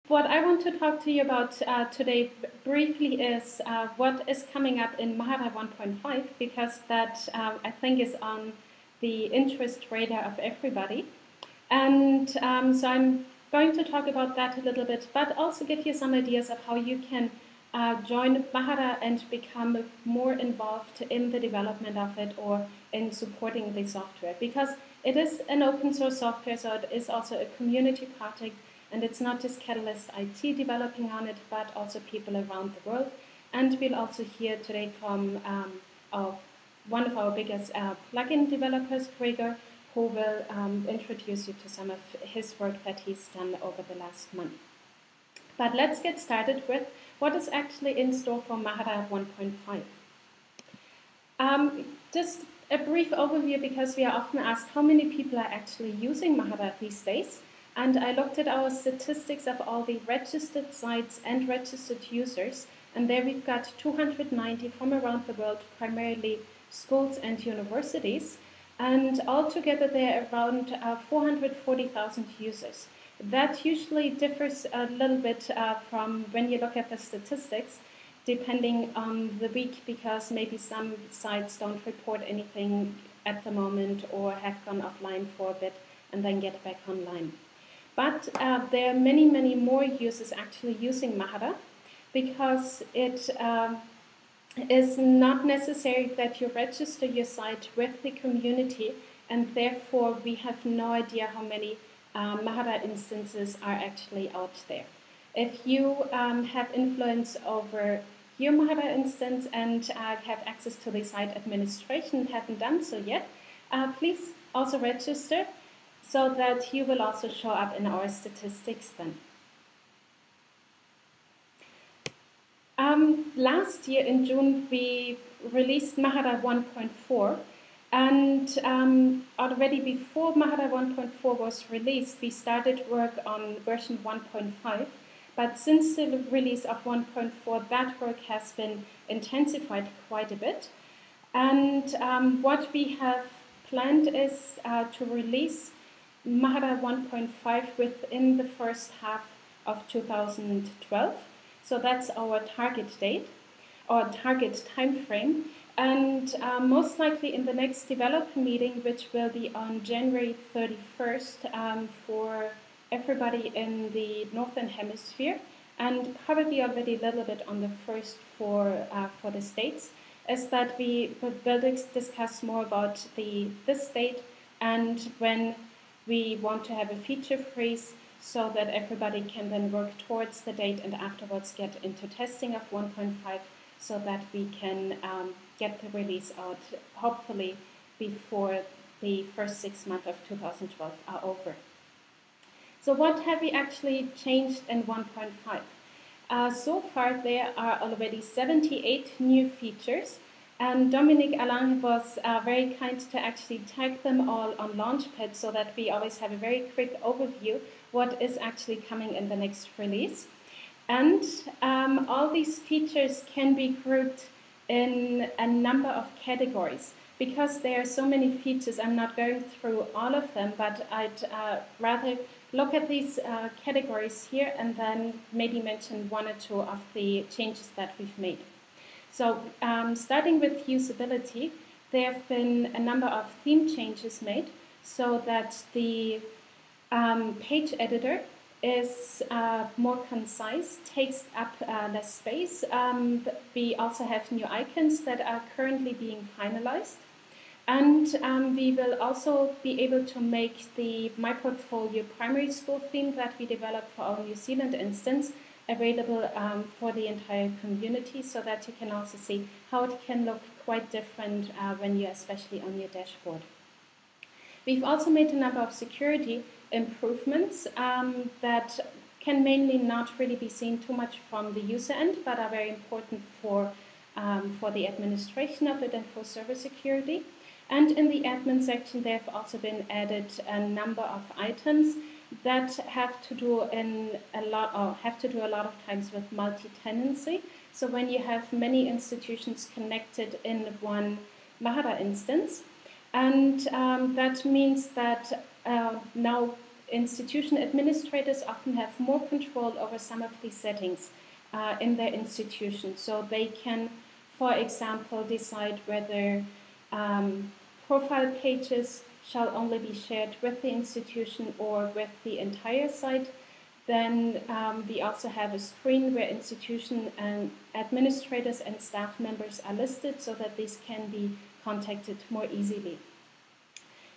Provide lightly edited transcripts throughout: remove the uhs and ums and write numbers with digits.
What I want to talk to you about today briefly is what is coming up in Mahara 1.5, because that I think is on the interest radar of everybody. And so I'm going to talk about that a little bit, but also give you some ideas of how you can join Mahara and become more involved in the development of it or in supporting the software, because it is an open source software, so it is also a community project. And it's not just Catalyst IT developing on it, but also people around the world. And we'll also hear today from one of our biggest plugin developers, Gregor, who will introduce you to some of his work that he's done over the last month. But let's get started with what is actually in store for Mahara 1.5. Just a brief overview, because we are often asked how many people are actually using Mahara these days. And I looked at our statistics of all the registered sites and registered users, and there we've got 290 from around the world, primarily schools and universities, and altogether there are around 440,000 users. That usually differs a little bit from when you look at the statistics, depending on the week, because maybe some sites don't report anything at the moment or have gone offline for a bit and then get back online. But there are many, many more users actually using Mahara, because it is not necessary that you register your site with the community, and therefore we have no idea how many Mahara instances are actually out there. If you have influence over your Mahara instance and have access to the site administration and haven't done so yet, please also register, so that you will also show up in our statistics then. Last year in June, we released Mahara 1.4, and already before Mahara 1.4 was released, we started work on version 1.5. But since the release of 1.4, that work has been intensified quite a bit. And what we have planned is to release Mahara 1.5 within the first half of 2012. So that's our target date, or target time frame. And most likely in the next developer meeting, which will be on January 31st for everybody in the Northern Hemisphere, and probably already a little bit on the first for the States, is that we will discuss more about this date and when we want to have a feature freeze, so that everybody can then work towards the date and afterwards get into testing of 1.5, so that we can get the release out hopefully before the first 6 months of 2012 are over. So what have we actually changed in 1.5? So far there are already 78 new features, and Dominic Alain was very kind to actually tag them all on Launchpad, so that we always have a very quick overview what is actually coming in the next release. And all these features can be grouped in a number of categories. Because there are so many features, I'm not going through all of them, but I'd rather look at these categories here and then maybe mention one or two of the changes that we've made. So starting with usability, there have been a number of theme changes made, so that the page editor is more concise, takes up less space. We also have new icons that are currently being finalized. And we will also be able to make the My Portfolio primary school theme that we developed for our New Zealand instance available for the entire community, so that you can also see how it can look quite different when you're especially on your dashboard. We've also made a number of security improvements that can mainly not really be seen too much from the user end, but are very important for the administration of it and for server security. And in the admin section, there have also been added a number of items that have to do a lot of times with multi-tenancy. So when you have many institutions connected in one Mahara instance, and that means that now institution administrators often have more control over some of these settings in their institution. So they can, for example, decide whether profile pages shall only be shared with the institution or with the entire site. Then we also have a screen where institution and administrators and staff members are listed so that these can be contacted more easily.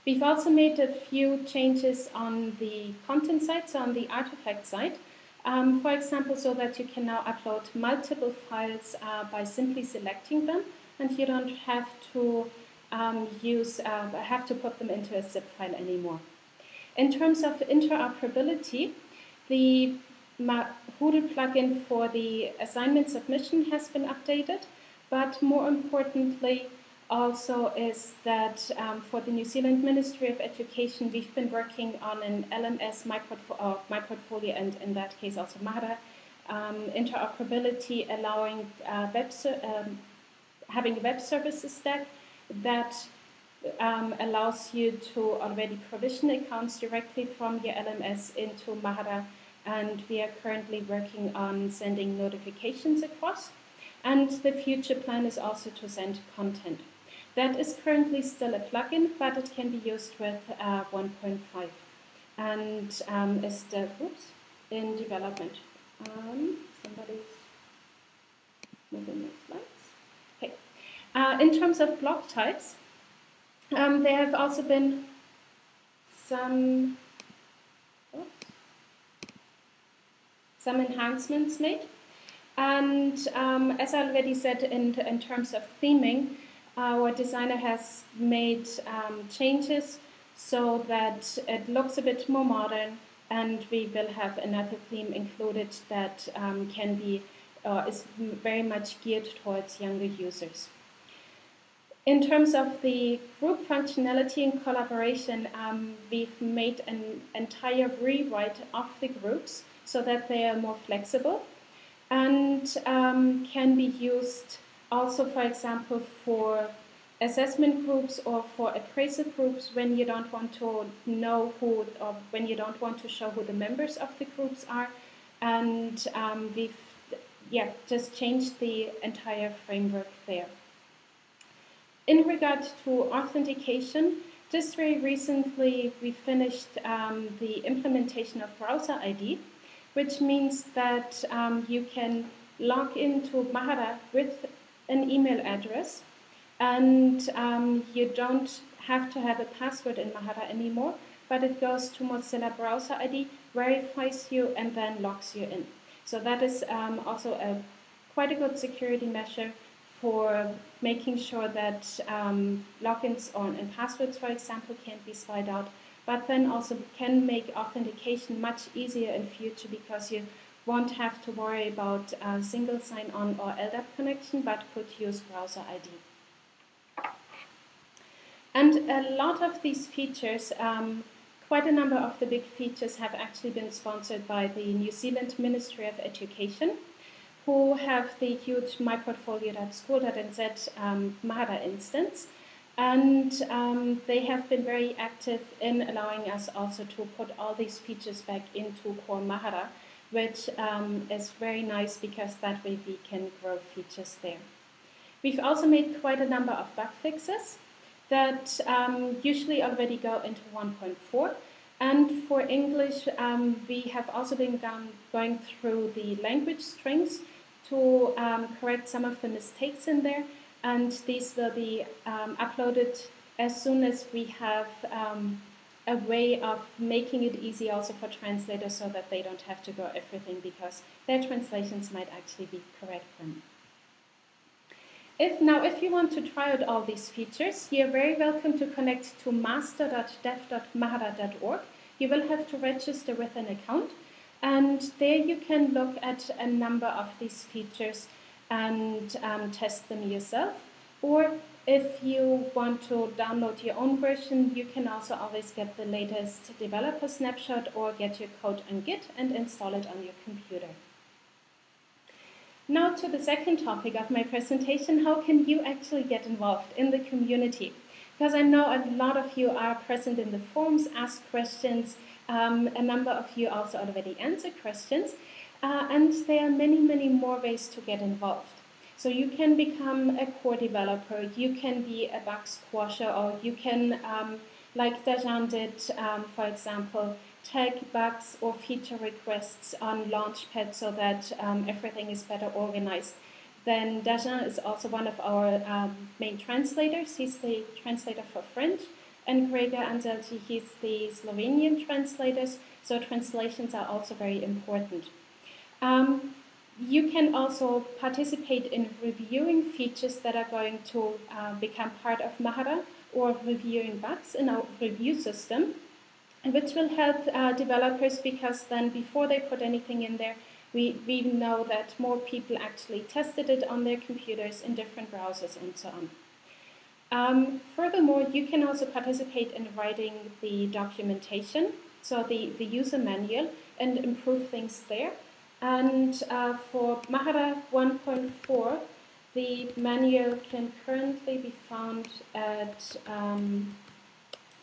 We've also made a few changes on the content side, so on the artifact side. For example, so that you can now upload multiple files by simply selecting them, and you don't have to put them into a zip file anymore. In terms of interoperability, the Hoodle plugin for the assignment submission has been updated, but more importantly also is that for the New Zealand Ministry of Education, we've been working on an LMS, My Portfolio, and in that case also Mahara, interoperability, allowing having a web services stack that allows you to already provision accounts directly from your LMS into Mahara, and we are currently working on sending notifications across. And the future plan is also to send content. That is currently still a plugin, but it can be used with 1.5 and is still in development. Somebody's moving the slides. Okay. In terms of block types, there have also been some enhancements made. And as I already said, in terms of theming, our designer has made changes so that it looks a bit more modern, and we will have another theme included that is very much geared towards younger users. In terms of the group functionality and collaboration, we've made an entire rewrite of the groups so that they are more flexible and can be used also, for example, for assessment groups or for appraisal groups when you don't want to know who, or when you don't want to show who the members of the groups are. And we've just changed the entire framework there. In regard to authentication, just very recently we finished the implementation of Browser ID, which means that you can log into Mahara with an email address, and you don't have to have a password in Mahara anymore, but it goes to Mozilla Browser ID, verifies you, and then logs you in. So that is also quite a good security measure for making sure that logins and passwords, for example, can't be spied out, but then also can make authentication much easier in future because you won't have to worry about single sign-on or LDAP connection, but could use Browser ID. And a lot of these features, quite a number of the big features have actually been sponsored by the New Zealand Ministry of Education, who have the huge myportfolio.school.nz Mahara instance. And they have been very active in allowing us also to put all these features back into core Mahara, which is very nice because that way we can grow features there. We've also made quite a number of bug fixes that usually already go into 1.4. And for English, we have also been going through the language strings to correct some of the mistakes in there. And these will be uploaded as soon as we have a way of making it easy also for translators so that they don't have to go everything because their translations might actually be correct then. If you want to try out all these features, you're very welcome to connect to master.dev.mahara.org. You will have to register with an account, and there you can look at a number of these features and test them yourself. Or if you want to download your own version, you can also always get the latest developer snapshot or get your code on Git and install it on your computer. Now to the second topic of my presentation, how can you actually get involved in the community? Because I know a lot of you are present in the forums, ask questions, A number of you also already answered questions, and there are many, many more ways to get involved. So you can become a core developer, you can be a bug squasher, or you can, like Dajan did, for example, tag bugs or feature requests on Launchpad so that everything is better organized. Then Dajan is also one of our main translators. He's the translator for French. And Gregor Anzelji, he's the Slovenian translators. So translations are also very important. You can also participate in reviewing features that are going to become part of Mahara, or reviewing bugs in our review system, which will help developers, because then before they put anything in there, we know that more people actually tested it on their computers in different browsers and so on. Furthermore, you can also participate in writing the documentation, so the user manual, and improve things there. And for Mahara 1.4, the manual can currently be found at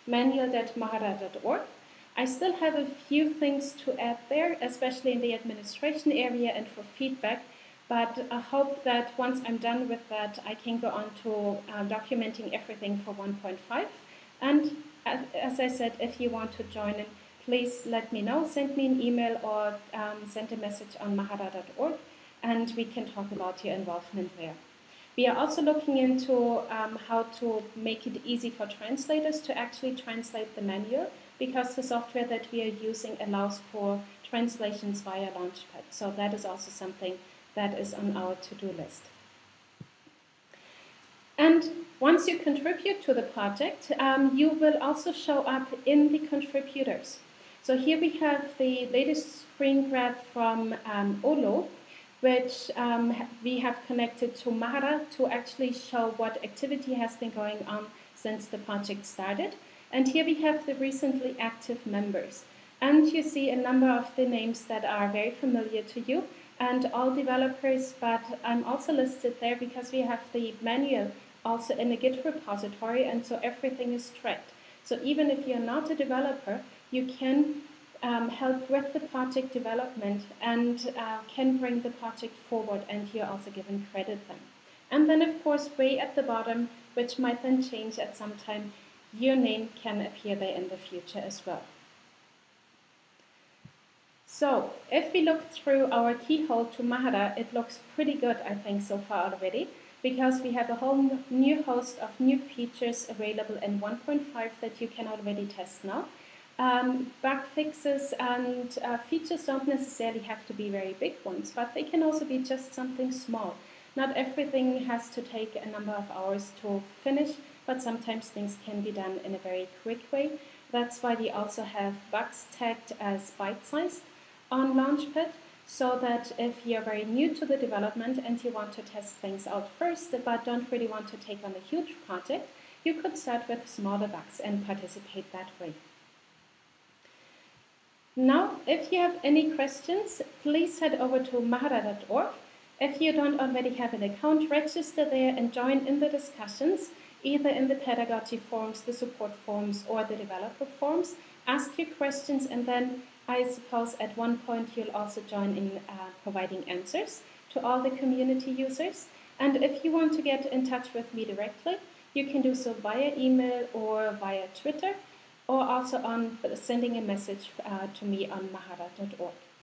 manual.mahara.org. I still have a few things to add there, especially in the administration area and for feedback, but I hope that once I'm done with that, I can go on to documenting everything for 1.5. And as I said, if you want to join in, please let me know, send me an email or send a message on mahara.org, and we can talk about your involvement there. We are also looking into how to make it easy for translators to actually translate the manual, because the software that we are using allows for translations via Launchpad. So that is also something that is on our to-do list. And once you contribute to the project, you will also show up in the contributors. So here we have the latest screen grab from Olo, which we have connected to Mahara to actually show what activity has been going on since the project started. And here we have the recently active members. And you see a number of the names that are very familiar to you, and all developers, but I'm also listed there because we have the manual also in a Git repository, and so everything is tracked. So even if you're not a developer, you can help with the project development and can bring the project forward, and you're also given credit then. And then, of course, way at the bottom, which might then change at some time, your name can appear there in the future as well. So if we look through our keyhole to Mahara, it looks pretty good, I think, so far already, because we have a whole new host of new features available in 1.5 that you can already test now. Bug fixes and features don't necessarily have to be very big ones, but they can also be just something small. Not everything has to take a number of hours to finish, but sometimes things can be done in a very quick way. That's why we also have bugs tagged as bite-sized on Launchpad, so that if you're very new to the development and you want to test things out first, but don't really want to take on a huge project, you could start with smaller bugs and participate that way. Now, if you have any questions, please head over to mahara.org. If you don't already have an account, register there and join in the discussions, either in the pedagogy forums, the support forums, or the developer forums. Ask your questions, and then I suppose at one point you'll also join in providing answers to all the community users. And if you want to get in touch with me directly, you can do so via email or via Twitter, or also on sending a message to me on mahara.org.